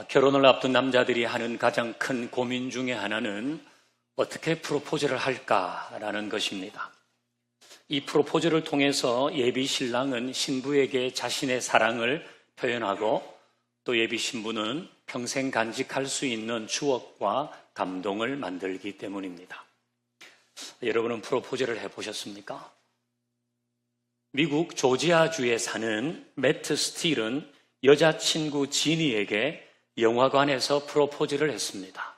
결혼을 앞둔 남자들이 하는 가장 큰 고민 중에 하나는 어떻게 프로포즈를 할까라는 것입니다. 이 프로포즈를 통해서 예비 신랑은 신부에게 자신의 사랑을 표현하고 또 예비 신부는 평생 간직할 수 있는 추억과 감동을 만들기 때문입니다. 여러분은 프로포즈를 해보셨습니까? 미국 조지아주에 사는 매트 스틸은 여자친구 지니에게 영화관에서 프로포즈를 했습니다.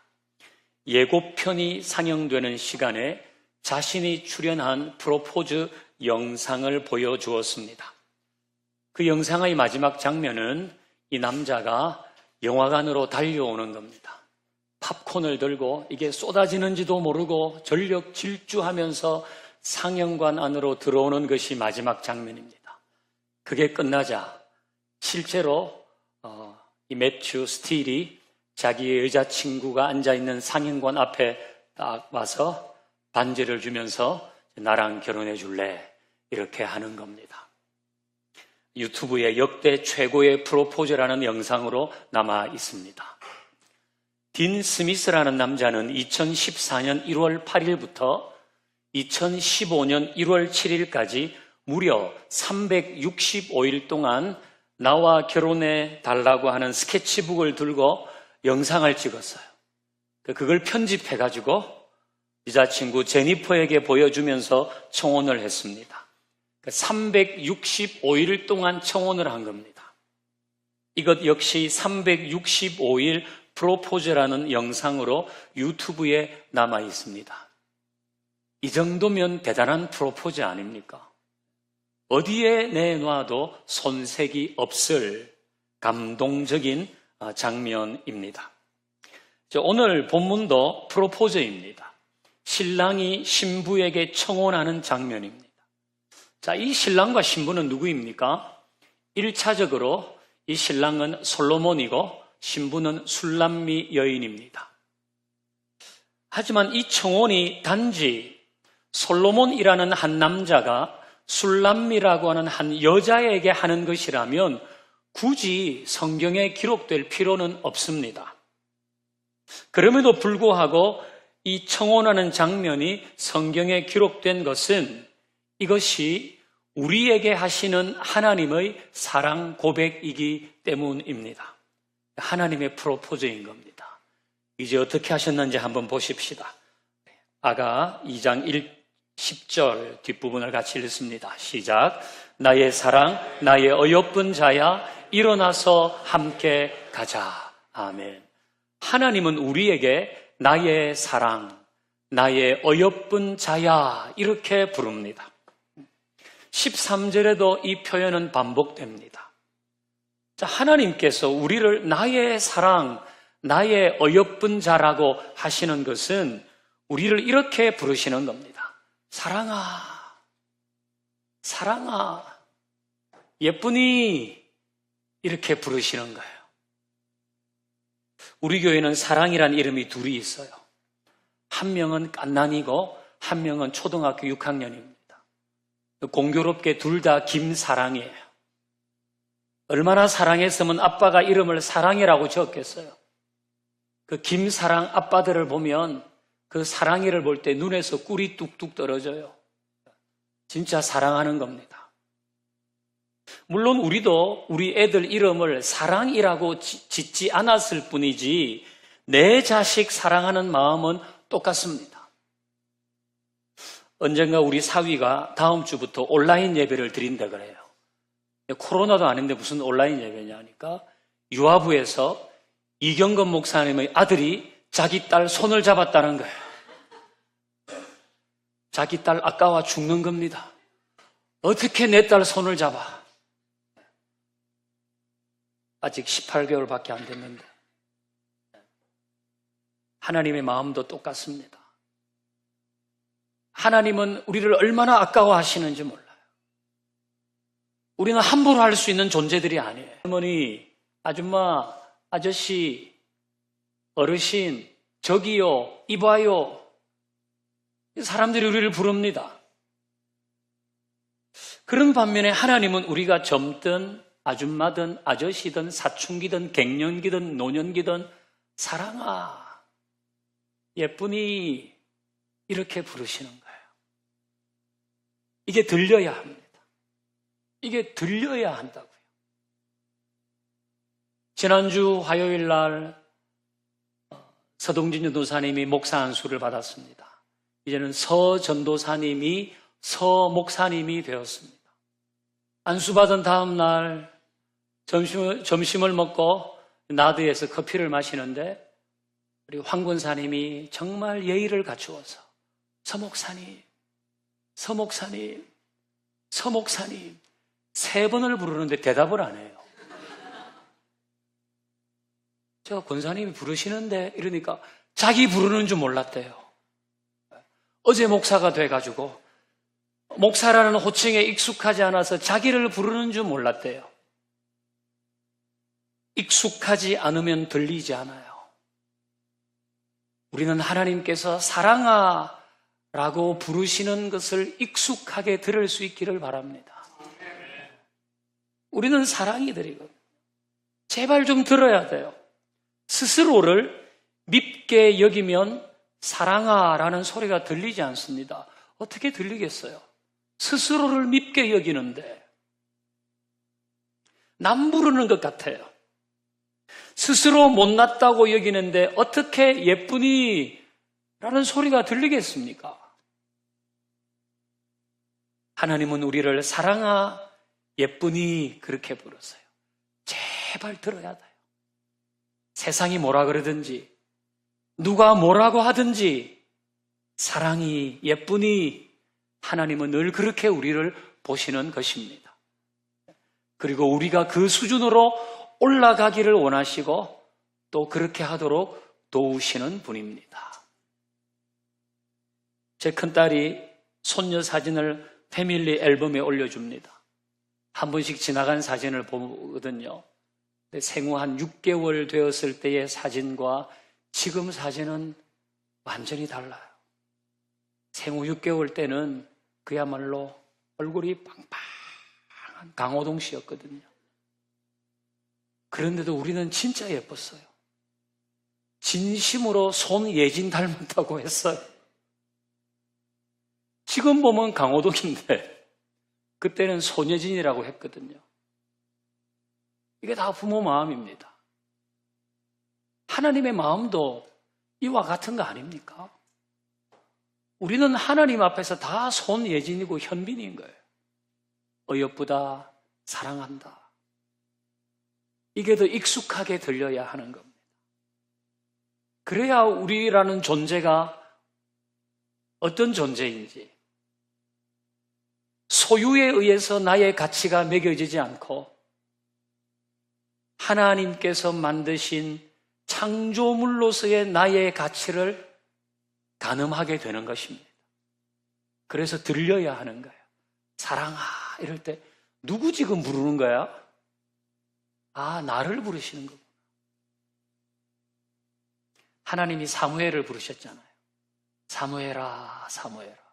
예고편이 상영되는 시간에 자신이 출연한 프로포즈 영상을 보여주었습니다. 그 영상의 마지막 장면은 이 남자가 영화관으로 달려오는 겁니다. 팝콘을 들고 이게 쏟아지는지도 모르고 전력 질주하면서 상영관 안으로 들어오는 것이 마지막 장면입니다. 그게 끝나자 실제로 이 매튜 스틸이 자기의 여자친구가 앉아있는 상영관 앞에 딱 와서 반지를 주면서 나랑 결혼해 줄래? 이렇게 하는 겁니다. 유튜브에 역대 최고의 프로포즈라는 영상으로 남아 있습니다. 딘 스미스라는 남자는 2014년 1월 8일부터 2015년 1월 7일까지 무려 365일 동안 나와 결혼해 달라고 하는 스케치북을 들고 영상을 찍었어요. 그걸 편집해가지고 여자친구 제니퍼에게 보여주면서 청혼을 했습니다. 365일 동안 청혼을 한 겁니다. 이것 역시 365일 프로포즈라는 영상으로 유튜브에 남아 있습니다. 이 정도면 대단한 프로포즈 아닙니까? 어디에 내놔도 손색이 없을 감동적인 장면입니다. 오늘 본문도 프로포즈입니다. 신랑이 신부에게 청혼하는 장면입니다. 자, 이 신랑과 신부는 누구입니까? 1차적으로 이 신랑은 솔로몬이고 신부는 술람미 여인입니다. 하지만 이 청혼이 단지 솔로몬이라는 한 남자가 술람미라고 하는 한 여자에게 하는 것이라면 굳이 성경에 기록될 필요는 없습니다. 그럼에도 불구하고 이 청혼하는 장면이 성경에 기록된 것은 이것이 우리에게 하시는 하나님의 사랑 고백이기 때문입니다. 하나님의 프로포즈인 겁니다. 이제 어떻게 하셨는지 한번 보십시다. 아가 2장 10절 뒷부분을 같이 읽습니다. 시작. 나의 사랑, 나의 어여쁜 자야, 일어나서 함께 가자. 아멘. 하나님은 우리에게 나의 사랑, 나의 어여쁜 자야 이렇게 부릅니다. 13절에도 이 표현은 반복됩니다. 자, 하나님께서 우리를 나의 사랑, 나의 어여쁜 자라고 하시는 것은 우리를 이렇게 부르시는 겁니다. 사랑아, 사랑아, 예쁘니 이렇게 부르시는 거예요. 우리 교회는 사랑이란 이름이 둘이 있어요. 한 명은 깐난이고 한 명은 초등학교 6학년입니다. 공교롭게 둘 다 김사랑이에요. 얼마나 사랑했으면 아빠가 이름을 사랑이라고 지었겠어요. 그 김사랑 아빠들을 보면 그 사랑이를 볼 때 눈에서 꿀이 뚝뚝 떨어져요. 진짜 사랑하는 겁니다. 물론 우리도 우리 애들 이름을 사랑이라고 짓지 않았을 뿐이지 내 자식 사랑하는 마음은 똑같습니다. 언젠가 우리 사위가 다음 주부터 온라인 예배를 드린다 그래요. 코로나도 아닌데 무슨 온라인 예배냐 하니까 유아부에서 이경건 목사님의 아들이 자기 딸 손을 잡았다는 거예요. 자기 딸 아까워 죽는 겁니다. 어떻게 내 딸 손을 잡아? 아직 18개월밖에 안 됐는데. 하나님의 마음도 똑같습니다. 하나님은 우리를 얼마나 아까워하시는지 몰라요. 우리는 함부로 할 수 있는 존재들이 아니에요. 할머니, 아줌마, 아저씨, 어르신, 저기요, 이봐요. 사람들이 우리를 부릅니다. 그런 반면에 하나님은 우리가 젊든 아줌마든 아저씨든 사춘기든 갱년기든 노년기든 사랑아, 예쁘니 이렇게 부르시는 거예요. 이게 들려야 합니다. 이게 들려야 한다고요. 지난주 화요일 날 서동진 전도사님이 목사 안수를 받았습니다. 이제는 서 전도사님이 서 목사님이 되었습니다. 안수받은 다음 날 점심을 먹고 나드에서 커피를 마시는데 우리 황 권사님이 정말 예의를 갖추어서 서 목사님, 서 목사님, 서 목사님 3번을 부르는데 대답을 안 해요. 제가 권사님이 부르시는데 이러니까 자기 부르는 줄 몰랐대요. 어제 목사가 돼가지고 목사라는 호칭에 익숙하지 않아서 자기를 부르는 줄 몰랐대요. 익숙하지 않으면 들리지 않아요. 우리는 하나님께서 사랑아 라고 부르시는 것을 익숙하게 들을 수 있기를 바랍니다. 우리는 사랑이 들이거든요. 제발 좀 들어야 돼요. 스스로를 밉게 여기면 사랑아 라는 소리가 들리지 않습니다. 어떻게 들리겠어요? 스스로를 밉게 여기는데 남 부르는 것 같아요. 스스로 못났다고 여기는데 어떻게 예쁘니 라는 소리가 들리겠습니까? 하나님은 우리를 사랑아 예쁘니 그렇게 부르세요. 제발 들어야 돼요. 세상이 뭐라 그러든지 누가 뭐라고 하든지 사랑이 예쁘니 하나님은 늘 그렇게 우리를 보시는 것입니다. 그리고 우리가 그 수준으로 올라가기를 원하시고 또 그렇게 하도록 도우시는 분입니다. 제 큰딸이 손녀 사진을 패밀리 앨범에 올려줍니다. 한 번씩 지나간 사진을 보거든요. 생후 한 6개월 되었을 때의 사진과 지금 사진은 완전히 달라요. 생후 6개월 때는 그야말로 얼굴이 빵빵한 강호동 씨였거든요. 그런데도 우리는 진짜 예뻤어요. 진심으로 손예진 닮았다고 했어요. 지금 보면 강호동인데 그때는 손예진이라고 했거든요. 이게 다 부모 마음입니다. 하나님의 마음도 이와 같은 거 아닙니까? 우리는 하나님 앞에서 다 손예진이고 현빈인 거예요. 어여쁘다, 사랑한다. 이게 더 익숙하게 들려야 하는 겁니다. 그래야 우리라는 존재가 어떤 존재인지 소유에 의해서 나의 가치가 매겨지지 않고 하나님께서 만드신 창조물로서의 나의 가치를 가늠하게 되는 것입니다. 그래서 들려야 하는 거예요. 사랑아 이럴 때 누구 지금 부르는 거야? 아, 나를 부르시는 거구나. 하나님이 사무엘을 부르셨잖아요. 사무엘아, 사무엘아.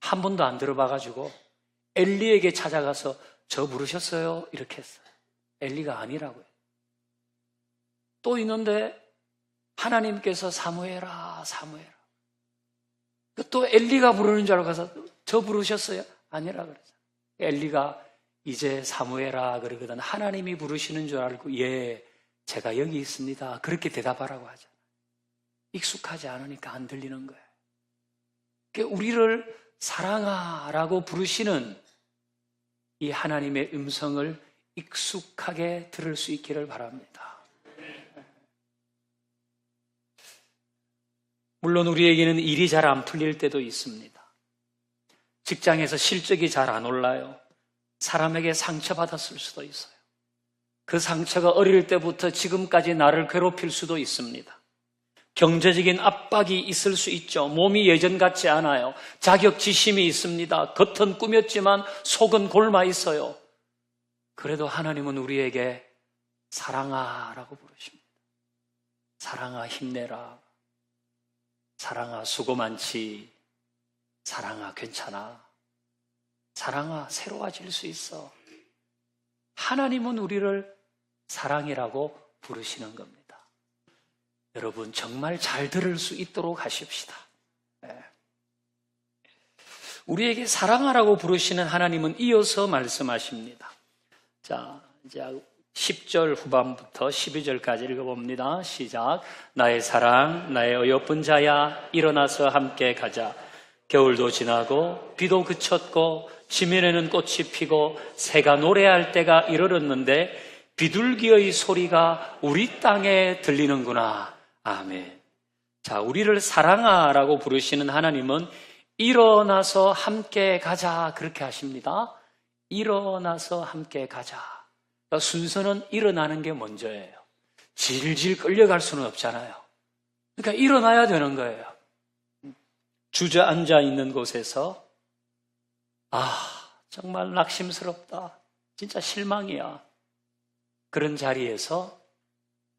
한 번도 안 들어봐가지고 엘리에게 찾아가서 저 부르셨어요? 이렇게 했어요. 엘리가 아니라고요. 또 있는데 하나님께서 사무엘아, 사무엘아. 또 엘리가 부르는 줄 알고 가서 저 부르셨어요? 아니라 그러잖아요. 엘리가 이제 사무엘아 그러거든. 하나님이 부르시는 줄 알고 예, 제가 여기 있습니다. 그렇게 대답하라고 하잖아요. 익숙하지 않으니까 안 들리는 거예요. 그러니까 우리를 사랑아라고 부르시는 이 하나님의 음성을 익숙하게 들을 수 있기를 바랍니다. 물론 우리에게는 일이 잘 안 풀릴 때도 있습니다. 직장에서 실적이 잘 안 올라요. 사람에게 상처받았을 수도 있어요. 그 상처가 어릴 때부터 지금까지 나를 괴롭힐 수도 있습니다. 경제적인 압박이 있을 수 있죠. 몸이 예전 같지 않아요. 자격지심이 있습니다. 겉은 꾸몄지만 속은 골마 있어요. 그래도 하나님은 우리에게 사랑아라고 부르십니다. 사랑아 힘내라. 사랑아 수고 많지. 사랑아 괜찮아. 사랑아 새로워질 수 있어. 하나님은 우리를 사랑이라고 부르시는 겁니다. 여러분, 정말 잘 들을 수 있도록 하십시다. 우리에게 사랑하라고 부르시는 하나님은 이어서 말씀하십니다. 자, 이제 10절 후반부터 12절까지 읽어봅니다. 시작. 나의 사랑, 나의 어여쁜 자야, 일어나서 함께 가자. 겨울도 지나고 비도 그쳤고 지면에는 꽃이 피고 새가 노래할 때가 이르렀는데 비둘기의 소리가 우리 땅에 들리는구나. 아멘. 자, 우리를 사랑하라고 부르시는 하나님은 일어나서 함께 가자, 그렇게 하십니다. 일어나서 함께 가자. 그러니까 순서는 일어나는 게 먼저예요. 질질 끌려갈 수는 없잖아요. 그러니까 일어나야 되는 거예요. 주저앉아 있는 곳에서 정말 낙심스럽다, 진짜 실망이야, 그런 자리에서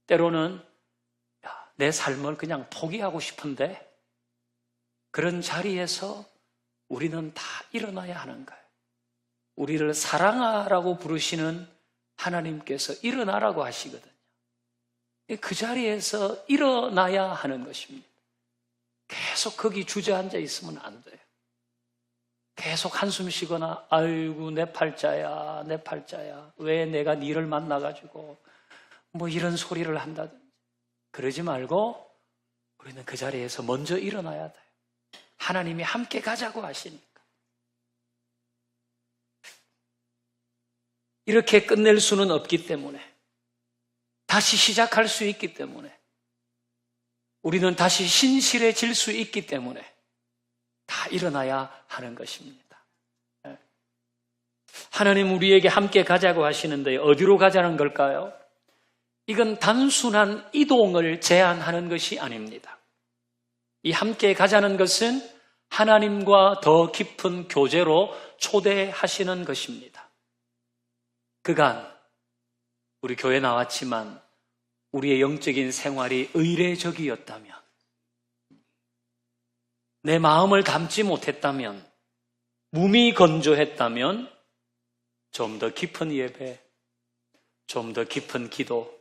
때로는 내 삶을 그냥 포기하고 싶은데, 그런 자리에서 우리는 다 일어나야 하는 거예요. 우리를 사랑하라고 부르시는 하나님께서 일어나라고 하시거든요. 그 자리에서 일어나야 하는 것입니다. 계속 거기 주저앉아 있으면 안 돼요. 계속 한숨 쉬거나 아이고 내 팔자야, 내 팔자야, 왜 내가 니를 만나가지고 뭐 이런 소리를 한다든지 그러지 말고 우리는 그 자리에서 먼저 일어나야 돼요. 하나님이 함께 가자고 하시니까. 이렇게 끝낼 수는 없기 때문에, 다시 시작할 수 있기 때문에, 우리는 다시 신실해질 수 있기 때문에 다 일어나야 하는 것입니다. 하나님 우리에게 함께 가자고 하시는데 어디로 가자는 걸까요? 이건 단순한 이동을 제안하는 것이 아닙니다. 이 함께 가자는 것은 하나님과 더 깊은 교제로 초대하시는 것입니다. 그간 우리 교회 나왔지만 우리의 영적인 생활이 의례적이었다면, 내 마음을 담지 못했다면, 무미건조했다면 좀 더 깊은 예배, 좀 더 깊은 기도,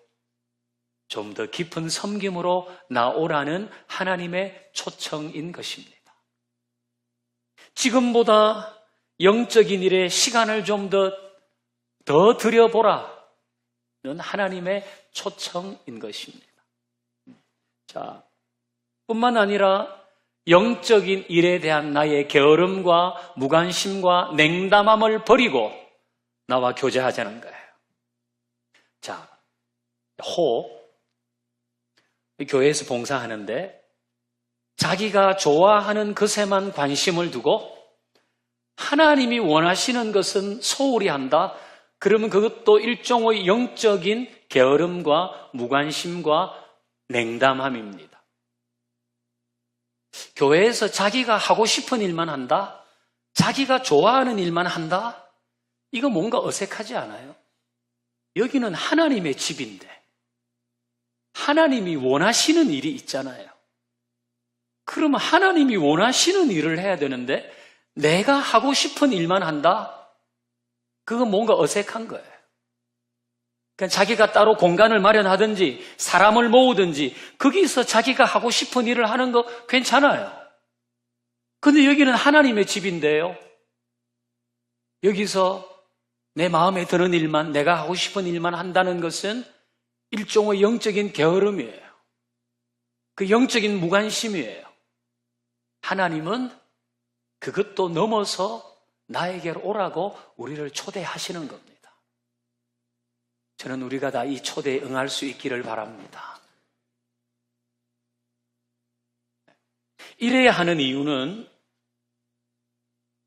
좀 더 깊은 섬김으로 나오라는 하나님의 초청인 것입니다. 지금보다 영적인 일에 시간을 좀 더 들여보라는 하나님의 초청인 것입니다. 자, 뿐만 아니라 영적인 일에 대한 나의 게으름과 무관심과 냉담함을 버리고 나와 교제하자는 거예요. 자, 교회에서 봉사하는데 자기가 좋아하는 것에만 관심을 두고 하나님이 원하시는 것은 소홀히 한다. 그러면 그것도 일종의 영적인 게으름과 무관심과 냉담함입니다. 교회에서 자기가 하고 싶은 일만 한다? 자기가 좋아하는 일만 한다? 이거 뭔가 어색하지 않아요? 여기는 하나님의 집인데 하나님이 원하시는 일이 있잖아요. 그러면 하나님이 원하시는 일을 해야 되는데 내가 하고 싶은 일만 한다? 그건 뭔가 어색한 거예요. 그러니까 자기가 따로 공간을 마련하든지 사람을 모으든지 거기서 자기가 하고 싶은 일을 하는 거 괜찮아요. 근데 여기는 하나님의 집인데요. 여기서 내 마음에 드는 일만, 내가 하고 싶은 일만 한다는 것은 일종의 영적인 게으름이에요. 그 영적인 무관심이에요. 하나님은 그것도 넘어서 나에게로 오라고 우리를 초대하시는 겁니다. 저는 우리가 다 이 초대에 응할 수 있기를 바랍니다. 이래야 하는 이유는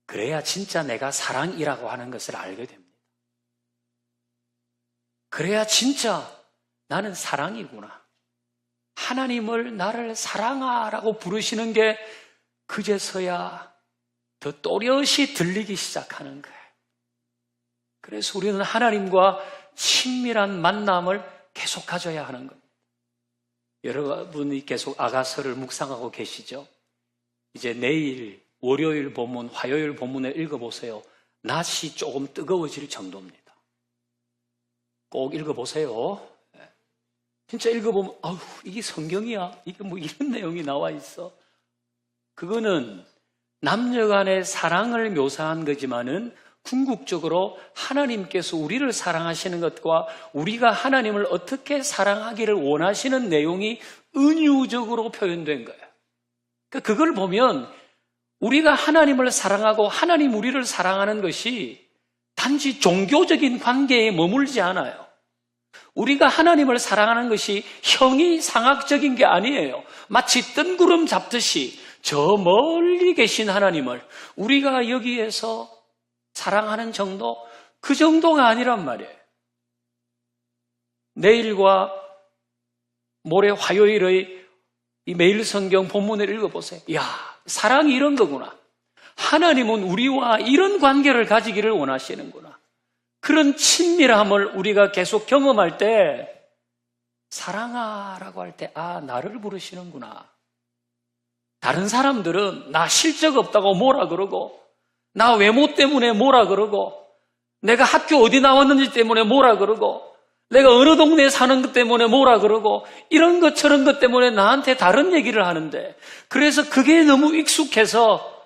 그래야 진짜 내가 사랑이라고 하는 것을 알게 됩니다. 그래야 진짜 나는 사랑이구나. 하나님을 나를 사랑하라고 부르시는 게 그제서야 더 또렷이 들리기 시작하는 거예요. 그래서 우리는 하나님과 친밀한 만남을 계속 가져야 하는 겁니다. 여러분이 계속 아가서를 묵상하고 계시죠? 이제 내일 월요일 본문, 화요일 본문에 읽어보세요. 낮이 조금 뜨거워질 정도입니다. 꼭 읽어보세요. 진짜 읽어보면 아우 이게 성경이야? 이게 뭐 이런 내용이 나와 있어? 그거는 남녀 간의 사랑을 묘사한 거지만은 궁극적으로 하나님께서 우리를 사랑하시는 것과 우리가 하나님을 어떻게 사랑하기를 원하시는 내용이 은유적으로 표현된 거예요. 그러니까 그걸 보면 우리가 하나님을 사랑하고 하나님 우리를 사랑하는 것이 단지 종교적인 관계에 머물지 않아요. 우리가 하나님을 사랑하는 것이 형이상학적인 게 아니에요. 마치 뜬구름 잡듯이 저 멀리 계신 하나님을 우리가 여기에서 사랑하는 정도, 그 정도가 아니란 말이에요. 내일과 모레 화요일의 이 매일 성경 본문을 읽어보세요. 이야, 사랑이 이런 거구나. 하나님은 우리와 이런 관계를 가지기를 원하시는구나. 그런 친밀함을 우리가 계속 경험할 때 사랑아라고 할 때 아, 나를 부르시는구나. 다른 사람들은 나 실적 없다고 뭐라 그러고 나 외모 때문에 뭐라 그러고 내가 학교 어디 나왔는지 때문에 뭐라 그러고 내가 어느 동네에 사는 것 때문에 뭐라 그러고 이런 것 저런 것 때문에 나한테 다른 얘기를 하는데 그래서 그게 너무 익숙해서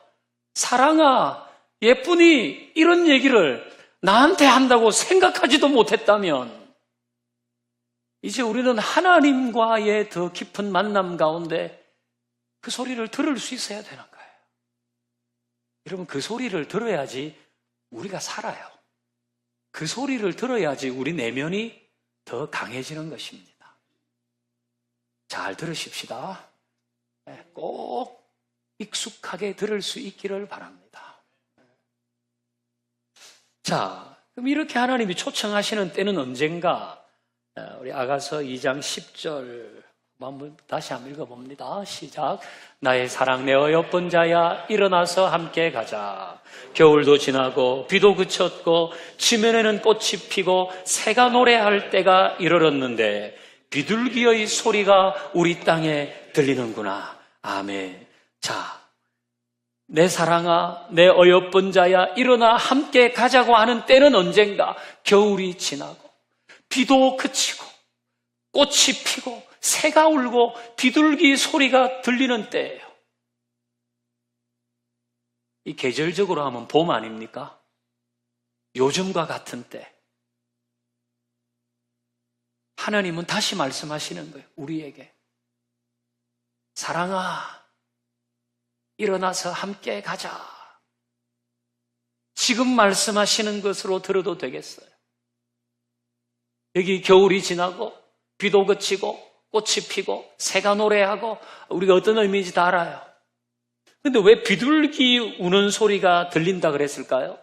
사랑아, 예쁘니 이런 얘기를 나한테 한다고 생각하지도 못했다면 이제 우리는 하나님과의 더 깊은 만남 가운데 그 소리를 들을 수 있어야 되는 거예요. 여러분 그 소리를 들어야지 우리가 살아요. 그 소리를 들어야지 우리 내면이 더 강해지는 것입니다. 잘 들으십시다. 꼭 익숙하게 들을 수 있기를 바랍니다. 자, 그럼 이렇게 하나님이 초청하시는 때는 언젠가? 우리 아가서 2장 10절 다시 한번 읽어봅니다. 시작. 나의 사랑 내 어여쁜 자야 일어나서 함께 가자. 겨울도 지나고 비도 그쳤고 지면에는 꽃이 피고 새가 노래할 때가 이르렀는데 비둘기의 소리가 우리 땅에 들리는구나. 아멘. 자, 내 사랑아 내 어여쁜 자야 일어나 함께 가자고 하는 때는 언젠가? 겨울이 지나고 비도 그치고 꽃이 피고 새가 울고 비둘기 소리가 들리는 때예요. 이 계절적으로 하면 봄 아닙니까? 요즘과 같은 때 하나님은 다시 말씀하시는 거예요. 우리에게 사랑아 일어나서 함께 가자. 지금 말씀하시는 것으로 들어도 되겠어요. 여기 겨울이 지나고 비도 그치고 꽃이 피고 새가 노래하고 우리가 어떤 의미인지 다 알아요. 근데 왜 비둘기 우는 소리가 들린다 그랬을까요?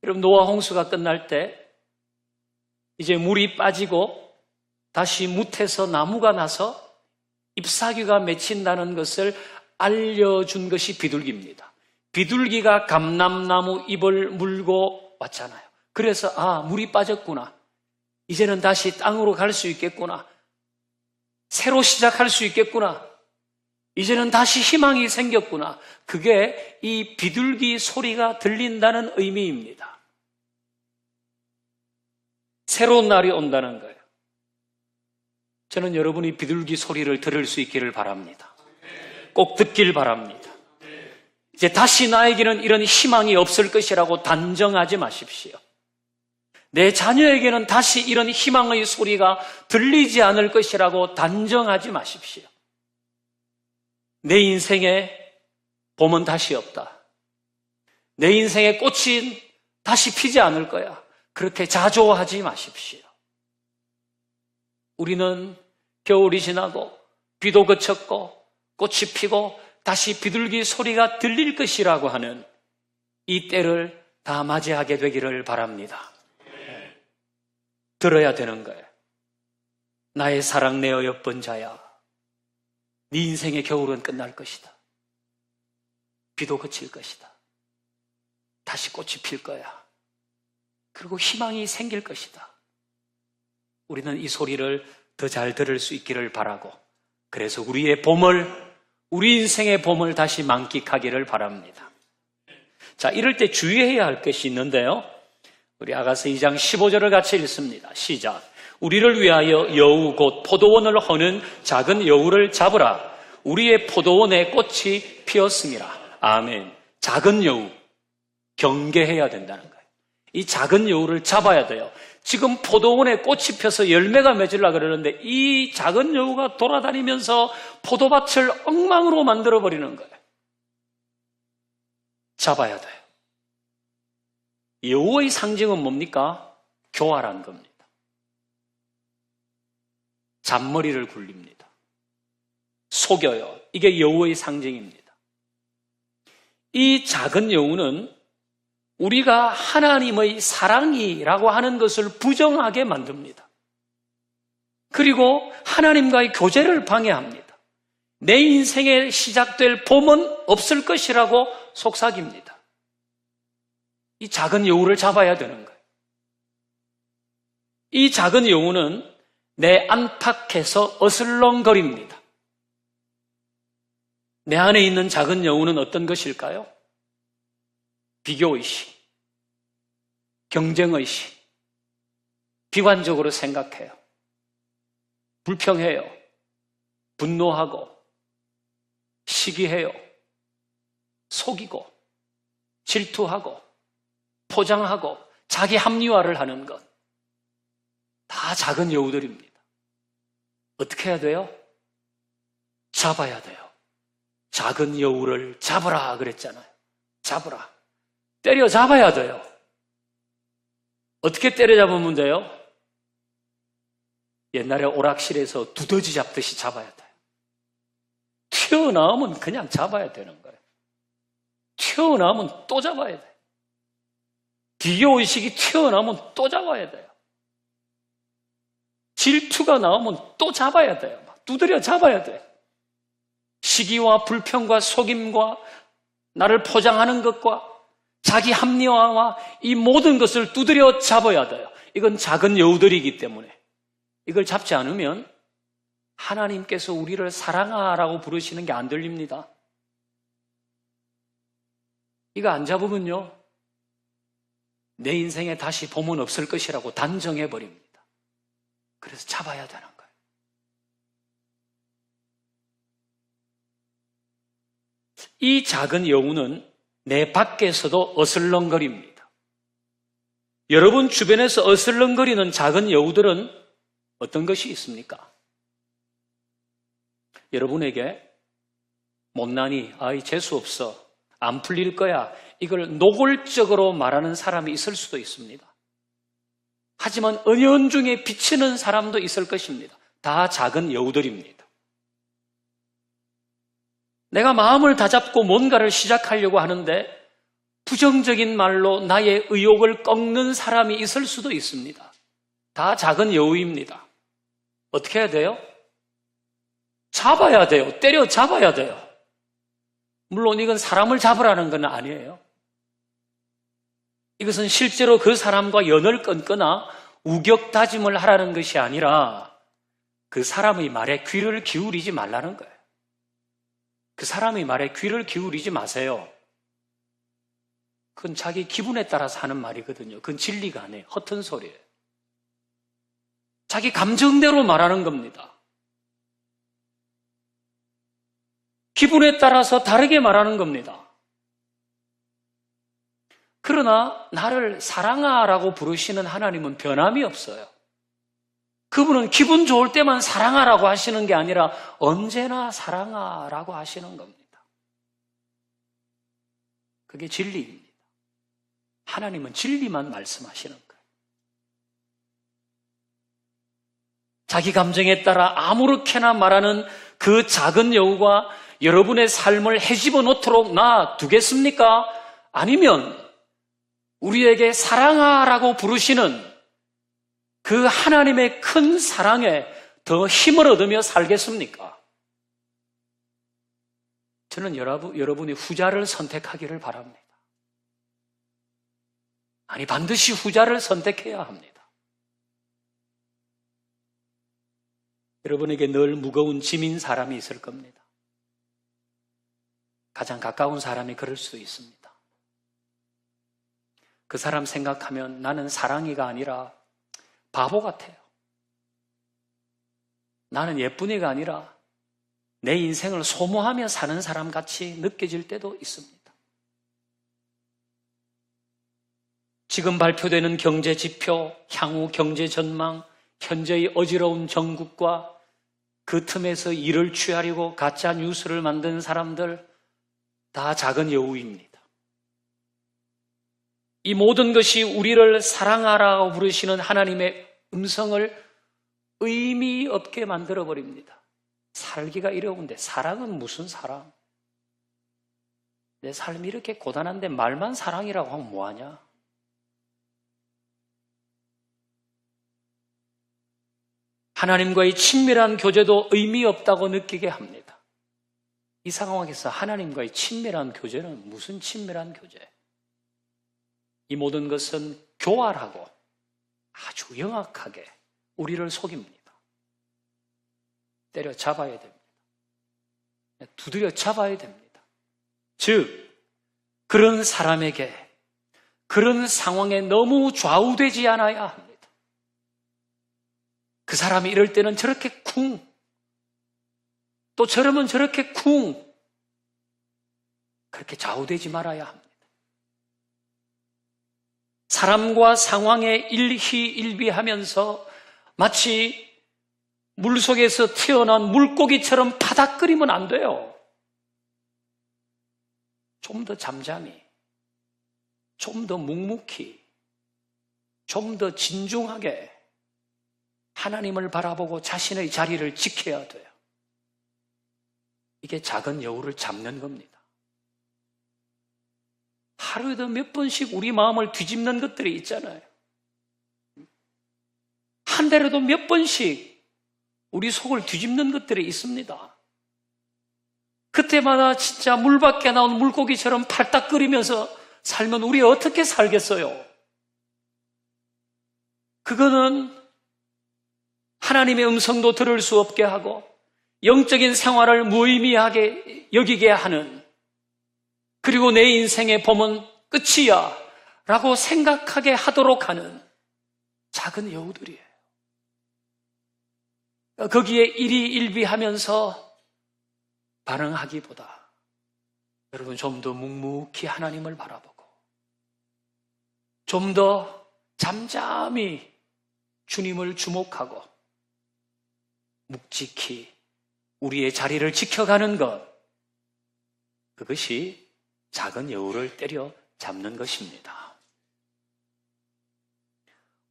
여러분 노아 홍수가 끝날 때 이제 물이 빠지고 다시 뭇에서 나무가 나서 잎사귀가 맺힌다는 것을 알려준 것이 비둘기입니다. 비둘기가 감람나무 잎을 물고 왔잖아요. 그래서 아, 물이 빠졌구나. 이제는 다시 땅으로 갈 수 있겠구나. 새로 시작할 수 있겠구나. 이제는 다시 희망이 생겼구나. 그게 이 비둘기 소리가 들린다는 의미입니다. 새로운 날이 온다는 거예요. 저는 여러분이 비둘기 소리를 들을 수 있기를 바랍니다. 꼭 듣길 바랍니다. 이제 다시 나에게는 이런 희망이 없을 것이라고 단정하지 마십시오. 내 자녀에게는 다시 이런 희망의 소리가 들리지 않을 것이라고 단정하지 마십시오. 내 인생에 봄은 다시 없다. 내 인생에 꽃이 다시 피지 않을 거야. 그렇게 자조하지 마십시오. 우리는 겨울이 지나고 비도 그쳤고 꽃이 피고 다시 비둘기 소리가 들릴 것이라고 하는 이 때를 다 맞이하게 되기를 바랍니다. 들어야 되는 거예요. 나의 사랑 내 어여쁜 자야. 네 인생의 겨울은 끝날 것이다. 비도 그칠 것이다. 다시 꽃이 필 거야. 그리고 희망이 생길 것이다. 우리는 이 소리를 더 잘 들을 수 있기를 바라고 그래서 우리의 봄을, 우리 인생의 봄을 다시 만끽하기를 바랍니다. 자, 이럴 때 주의해야 할 것이 있는데요. 우리 아가서 2장 15절을 같이 읽습니다. 시작. 우리를 위하여 여우 곧 포도원을 허는 작은 여우를 잡으라. 우리의 포도원에 꽃이 피었음이라. 아멘. 작은 여우. 경계해야 된다는 거예요. 이 작은 여우를 잡아야 돼요. 지금 포도원에 꽃이 펴서 열매가 맺으려고 그러는데 이 작은 여우가 돌아다니면서 포도밭을 엉망으로 만들어버리는 거예요. 잡아야 돼요. 여우의 상징은 뭡니까? 교활한 겁니다. 잔머리를 굴립니다. 속여요. 이게 여우의 상징입니다. 이 작은 여우는 우리가 하나님의 사랑이라고 하는 것을 부정하게 만듭니다. 그리고 하나님과의 교제를 방해합니다. 내 인생에 시작될 봄은 없을 것이라고 속삭입니다. 이 작은 여우를 잡아야 되는 거예요. 이 작은 여우는 내 안팎에서 어슬렁거립니다. 내 안에 있는 작은 여우는 어떤 것일까요? 비교의식, 경쟁의식, 비관적으로 생각해요. 불평해요. 분노하고, 시기해요. 속이고, 질투하고, 포장하고, 자기 합리화를 하는 것. 다 작은 여우들입니다. 어떻게 해야 돼요? 잡아야 돼요. 작은 여우를 잡으라 그랬잖아요. 잡으라. 때려잡아야 돼요. 어떻게 때려잡으면 돼요? 옛날에 오락실에서 두더지 잡듯이 잡아야 돼요. 튀어나오면 그냥 잡아야 되는 거예요. 튀어나오면 또 잡아야 돼요. 비교의식이 튀어나오면 또 잡아야 돼요. 질투가 나오면 또 잡아야 돼요. 두드려 잡아야 돼요. 시기와 불평과 속임과 나를 포장하는 것과 자기 합리화와 이 모든 것을 두드려 잡아야 돼요. 이건 작은 여우들이기 때문에 이걸 잡지 않으면 하나님께서 우리를 사랑하라고 부르시는 게 안 들립니다. 이거 안 잡으면요, 내 인생에 다시 봄은 없을 것이라고 단정해버립니다. 그래서 잡아야 되는 거예요. 이 작은 여우는 내 밖에서도 어슬렁거립니다. 여러분 주변에서 어슬렁거리는 작은 여우들은 어떤 것이 있습니까? 여러분에게 못나니, 아이 재수없어, 안 풀릴 거야, 이걸 노골적으로 말하는 사람이 있을 수도 있습니다. 하지만 은연중에 비치는 사람도 있을 것입니다. 다 작은 여우들입니다. 내가 마음을 다잡고 뭔가를 시작하려고 하는데 부정적인 말로 나의 의욕을 꺾는 사람이 있을 수도 있습니다. 다 작은 여우입니다. 어떻게 해야 돼요? 잡아야 돼요. 때려 잡아야 돼요. 물론 이건 사람을 잡으라는 건 아니에요. 이것은 실제로 그 사람과 연을 끊거나 우격다짐을 하라는 것이 아니라 그 사람의 말에 귀를 기울이지 말라는 거예요. 그 사람의 말에 귀를 기울이지 마세요. 그건 자기 기분에 따라서 하는 말이거든요. 그건 진리가 아니에요. 허튼 소리예요. 자기 감정대로 말하는 겁니다. 기분에 따라서 다르게 말하는 겁니다. 그러나 나를 사랑하라고 부르시는 하나님은 변함이 없어요. 그분은 기분 좋을 때만 사랑하라고 하시는 게 아니라 언제나 사랑하라고 하시는 겁니다. 그게 진리입니다. 하나님은 진리만 말씀하시는 거예요. 자기 감정에 따라 아무렇게나 말하는 그 작은 여우가 여러분의 삶을 헤집어 놓도록 놔두겠습니까? 아니면 우리에게 사랑하라고 부르시는 그 하나님의 큰 사랑에 더 힘을 얻으며 살겠습니까? 저는 여러분이 후자를 선택하기를 바랍니다. 아니, 반드시 후자를 선택해야 합니다. 여러분에게 늘 무거운 짐인 사람이 있을 겁니다. 가장 가까운 사람이 그럴 수도 있습니다. 그 사람 생각하면 나는 사랑이가 아니라 바보 같아요. 나는 예쁜이가 아니라 내 인생을 소모하며 사는 사람 같이 느껴질 때도 있습니다. 지금 발표되는 경제 지표, 향후 경제 전망, 현재의 어지러운 정국과 그 틈에서 일을 취하려고 가짜 뉴스를 만드는 사람들 다 작은 여우입니다. 이 모든 것이 우리를 사랑하라고 부르시는 하나님의 음성을 의미 없게 만들어버립니다. 살기가 어려운데 사랑은 무슨 사랑? 내 삶이 이렇게 고단한데 말만 사랑이라고 하면 뭐하냐? 하나님과의 친밀한 교제도 의미 없다고 느끼게 합니다. 이 상황에서 하나님과의 친밀한 교제는 무슨 친밀한 교제? 이 모든 것은 교활하고 아주 영악하게 우리를 속입니다. 때려잡아야 됩니다. 두드려 잡아야 됩니다. 즉, 그런 사람에게 그런 상황에 너무 좌우되지 않아야 합니다. 그 사람이 이럴 때는 저렇게 쿵, 또 저러면 저렇게 쿵, 그렇게 좌우되지 말아야 합니다. 사람과 상황에 일희일비하면서 마치 물속에서 태어난 물고기처럼 파닥거리면 안 돼요. 좀 더 잠잠히, 좀 더 묵묵히, 좀 더 진중하게 하나님을 바라보고 자신의 자리를 지켜야 돼요. 이게 작은 여우를 잡는 겁니다. 하루에도 몇 번씩 우리 마음을 뒤집는 것들이 있잖아요. 한 달에도 몇 번씩 우리 속을 뒤집는 것들이 있습니다. 그때마다 진짜 물 밖에 나온 물고기처럼 팔딱거리면서 살면 우리 어떻게 살겠어요? 그거는 하나님의 음성도 들을 수 없게 하고 영적인 생활을 무의미하게 여기게 하는, 그리고 내 인생의 봄은 끝이야 라고 생각하게 하도록 하는 작은 여우들이에요. 거기에 일희일비하면서 반응하기보다 여러분 좀 더 묵묵히 하나님을 바라보고 좀 더 잠잠히 주님을 주목하고 묵직히 우리의 자리를 지켜가는 것, 그것이 작은 여우를 때려잡는 것입니다.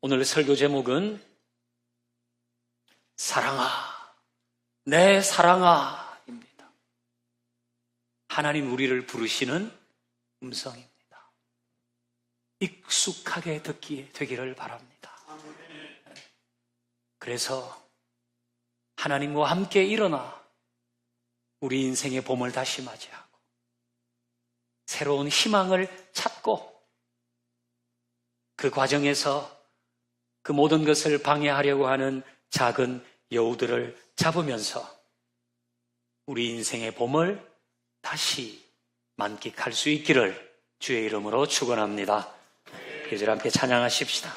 오늘 설교 제목은 사랑아, 내 사랑아 입니다. 하나님 우리를 부르시는 음성입니다. 익숙하게 듣기에 되기를 바랍니다. 그래서 하나님과 함께 일어나 우리 인생의 봄을 다시 맞이하고 새로운 희망을 찾고 그 과정에서 그 모든 것을 방해하려고 하는 작은 여우들을 잡으면서 우리 인생의 봄을 다시 만끽할 수 있기를 주의 이름으로 축원합니다. 계절 함께 찬양하십시다.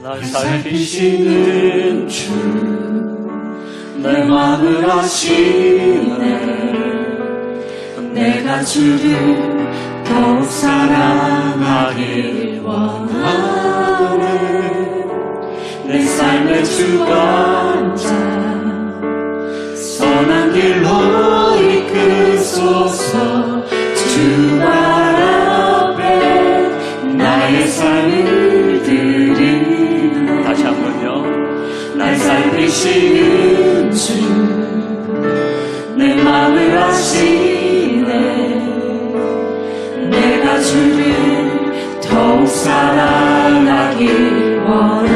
날 살피시는 주, 내 마음을 아시네. 내가 주를 더욱 사랑하길 원하네. 내 삶의 주관자 선한 길로 이끄소서. 주 발 앞에 나의 삶을 드리네. 다시 한번요. 날 살피시는 주, 내 마음을 아시네. 내가 주를 더욱 사랑하길 원하네.